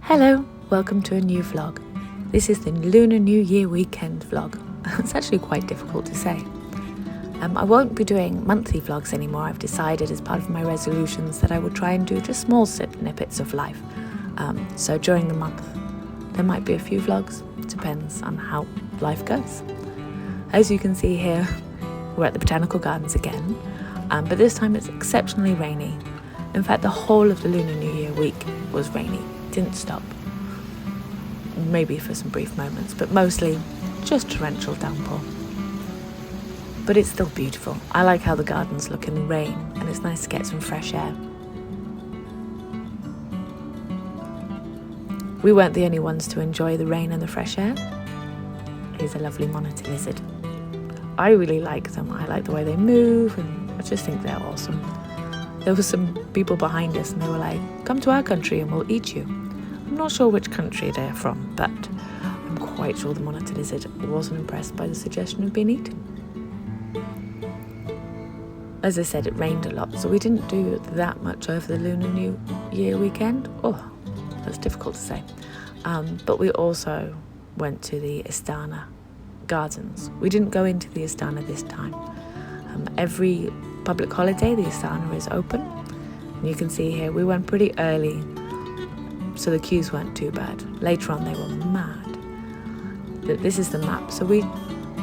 Hello, welcome to a new vlog. This is the Lunar New Year weekend vlog. It's actually quite difficult to say. I won't be doing monthly vlogs anymore. I've decided as part of my resolutions that I would try and do just small snippets of life. So during the month, there might be a few vlogs. Depends on how life goes. As you can see here, we're at the Botanical Gardens again, but this time it's exceptionally rainy. In fact, the whole of the Lunar New Year week was rainy. Didn't stop. Maybe for some brief moments, but mostly just torrential downpour. But it's still beautiful. I like how the gardens look in the rain, and it's nice to get some fresh air. We weren't the only ones to enjoy the rain and the fresh air. Here's a lovely monitor lizard. I really like them. I like the way they move, and I just think they're awesome. There were some people behind us, and they were like, "Come to our country and we'll eat you." I'm not sure which country they're from, but I'm quite sure the monitor lizard wasn't impressed by the suggestion of being eaten. As I said, it rained a lot, so we didn't do that much over the Lunar New Year weekend. Oh, that's difficult to say. But we also went to the Istana Gardens. We didn't go into the Istana this time. Every public holiday, the Istana is open. And you can see here, we went pretty early, so the queues weren't too bad. Later on, they were mad. This is the map. So we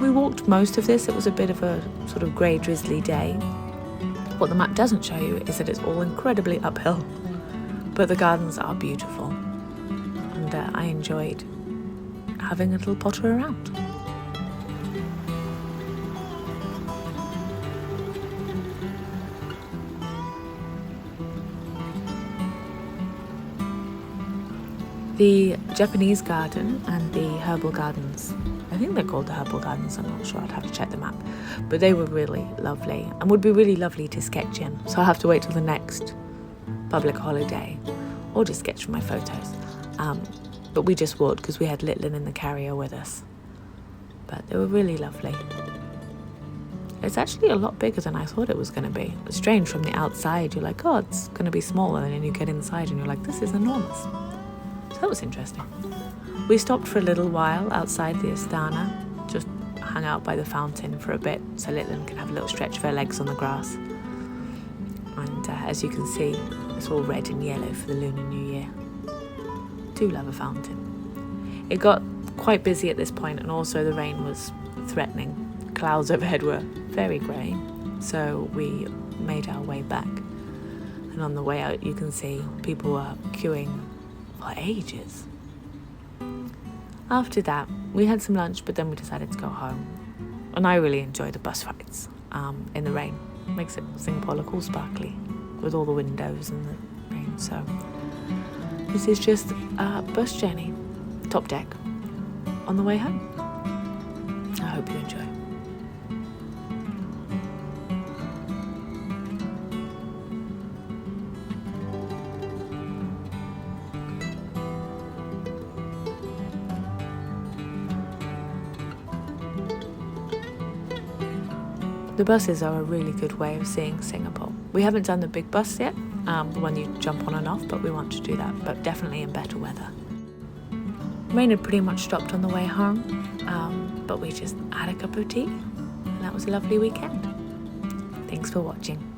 walked most of this. It was a bit of a sort of grey, drizzly day. What the map doesn't show you is that it's all incredibly uphill. But the gardens are beautiful. And I enjoyed having a little potter around. The Japanese garden and the herbal gardens, I think they're called the herbal gardens, I'm not sure, I'd have to check them out, but they were really lovely and would be really lovely to sketch in, so I'll have to wait till the next public holiday or just sketch from my photos. But we just walked because we had Litlin in the carrier with us, but they were really lovely. It's actually a lot bigger than I thought it was going to be. It's strange from the outside, you're like, oh, it's going to be smaller, and then you get inside and you're like, this is enormous. That was interesting. We stopped for a little while outside the Istana, just hung out by the fountain for a bit so Litlin can have a little stretch of her legs on the grass. And as you can see, it's all red and yellow for the Lunar New Year. Do love a fountain. It got quite busy at this point, and also the rain was threatening. Clouds overhead were very grey, so we made our way back. And on the way out, you can see people were queuing for ages. After that, we had some lunch, but then we decided to go home. And I really enjoy the bus rides in the rain. Makes Singapore look all sparkly with all the windows and the rain. So this is just a bus journey, top deck, on the way home. I hope you enjoy. The buses are a really good way of seeing Singapore. We haven't done the big bus yet, the one you jump on and off, but we want to do that, but definitely in better weather. Rain had pretty much stopped on the way home, but we just had a cup of tea, and that was a lovely weekend. Thanks for watching.